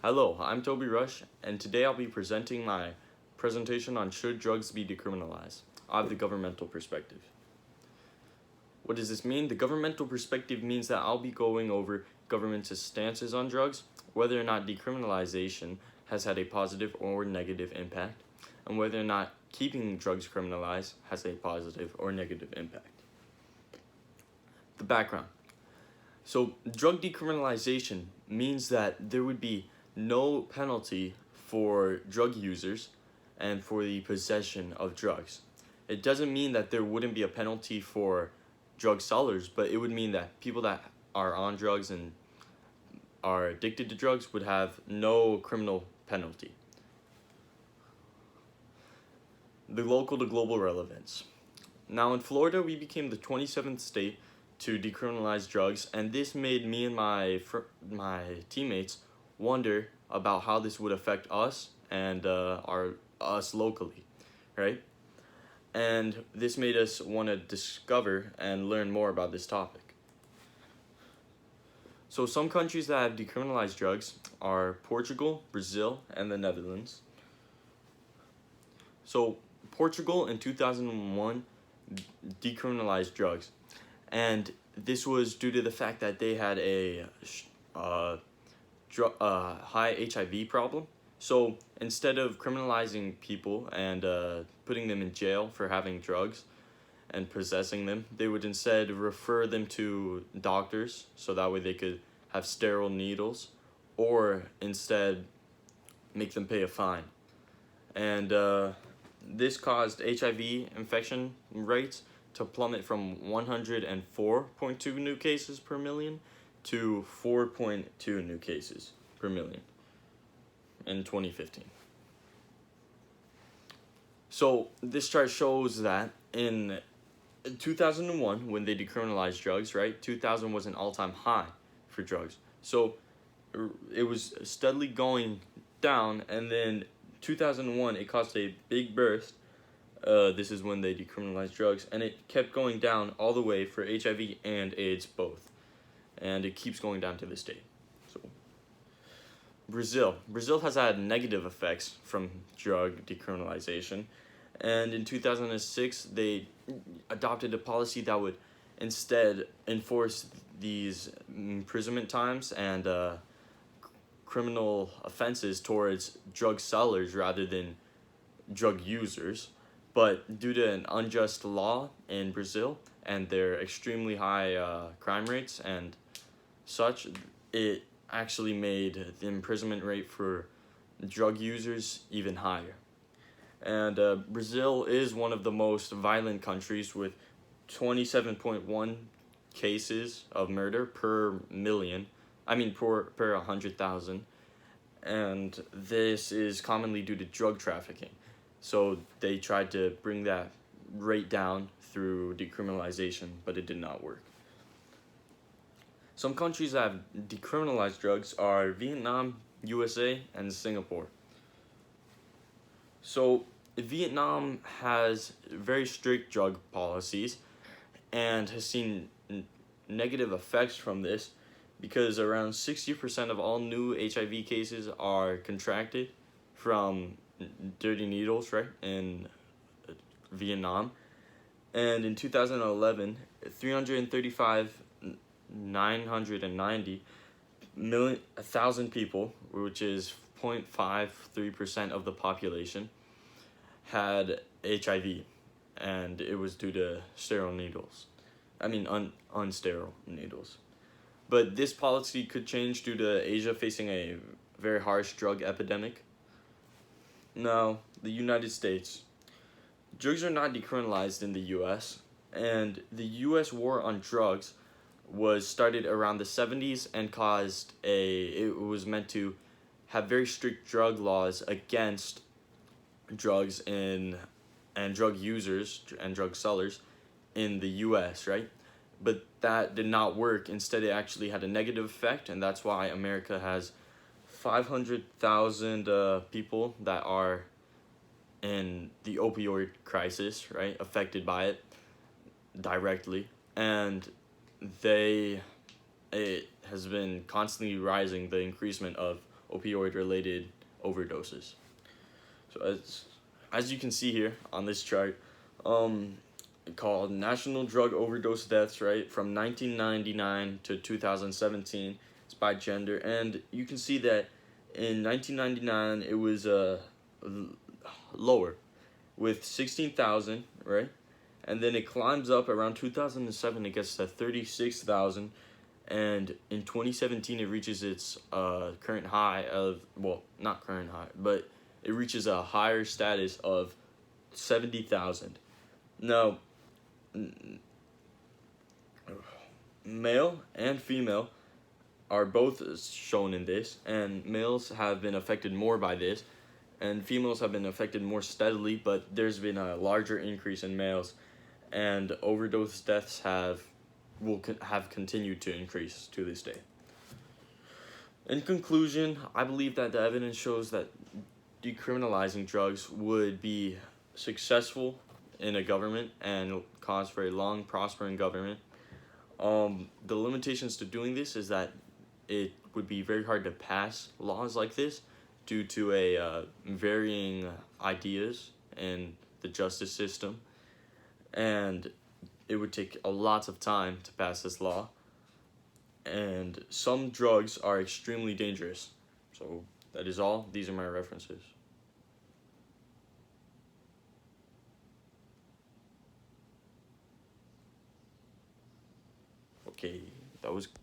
Hello, I'm Toby Rush, and today I'll be presenting my presentation on should drugs be decriminalized. I have the governmental perspective. What does this mean? The governmental perspective means that I'll be going over government's stances on drugs, whether or not decriminalization has had a positive or negative impact, and whether or not keeping drugs criminalized has a positive or negative impact. The background. So, drug decriminalization means that there would be no penalty for drug users and for the possession of drugs. It doesn't mean that there wouldn't be a penalty for drug sellers, but it would mean that people that are on drugs and are addicted to drugs would have no criminal penalty. The local to global relevance. Now in Florida, we became the 27th state to decriminalize drugs, and this made me and my teammates wonder about how this would affect us and us locally, right? And this made us want to discover and learn more about this topic. So some countries that have decriminalized drugs are Portugal, Brazil, and the Netherlands. So Portugal in 2001 decriminalized drugs, and this was due to the fact that they had a high HIV problem. So instead of criminalizing people and putting them in jail for having drugs and possessing them, they would instead refer them to doctors so that way they could have sterile needles, or instead make them pay a fine. And this caused HIV infection rates to plummet from 104.2 new cases per million to 4.2 new cases per million in 2015. So this chart shows that in 2001, when they decriminalized drugs, right, 2000 was an all-time high for drugs. So it was steadily going down, and then 2001, it caused a big burst. This is when they decriminalized drugs, and it kept going down all the way for HIV and AIDS both. And it keeps going down to this day. So, Brazil has had negative effects from drug decriminalization, and in 2006 they adopted a policy that would instead enforce these imprisonment times and criminal offenses towards drug sellers rather than drug users. But due to an unjust law in Brazil and their extremely high crime rates and such, it actually made the imprisonment rate for drug users even higher. And Brazil is one of the most violent countries with 27.1 cases of murder per million. Per 100,000. And this is commonly due to drug trafficking. So they tried to bring that rate down through decriminalization, but it did not work. Some countries that have decriminalized drugs are Vietnam, USA, and Singapore. So Vietnam has very strict drug policies and has seen negative effects from this because around 60% of all new HIV cases are contracted from dirty needles, right, in Vietnam. And in 2011, 990,000 people, which is 0.53% of the population, had HIV, and it was due to sterile needles. Unsterile needles. But this policy could change due to Asia facing a very harsh drug epidemic. Now, the United States. Drugs are not decriminalized in the U.S., and the U.S. war on drugs was started around the 70s and it was meant to have very strict drug laws against drugs and drug users and drug sellers in the U.S., right? But that did not work. Instead, it actually had a negative effect, and that's why America has 500,000 people that are in the opioid crisis, right, affected by it directly, and it has been constantly rising, the increasement of opioid-related overdoses. So as you can see here on this chart, called National Drug Overdose Deaths, right, from 1999 to 2017. It's by gender, and you can see that in 1999 it was lower, with 16,000, right, and then it climbs up around 2007. It gets to 36,000, and in 2017 it reaches its current high of, well, not current high, but it reaches a higher status of 70,000. Now, male and female are both shown in this, and males have been affected more by this, and females have been affected more steadily, but there's been a larger increase in males, and overdose deaths have continued to increase to this day. In conclusion, I believe that the evidence shows that decriminalizing drugs would be successful in a government and cause for a long, prospering government. The limitations to doing this is that it would be very hard to pass laws like this due to varying ideas in the justice system, and it would take a lot of time to pass this law, and some drugs are extremely dangerous. So that is all. These are my references. Okay, that was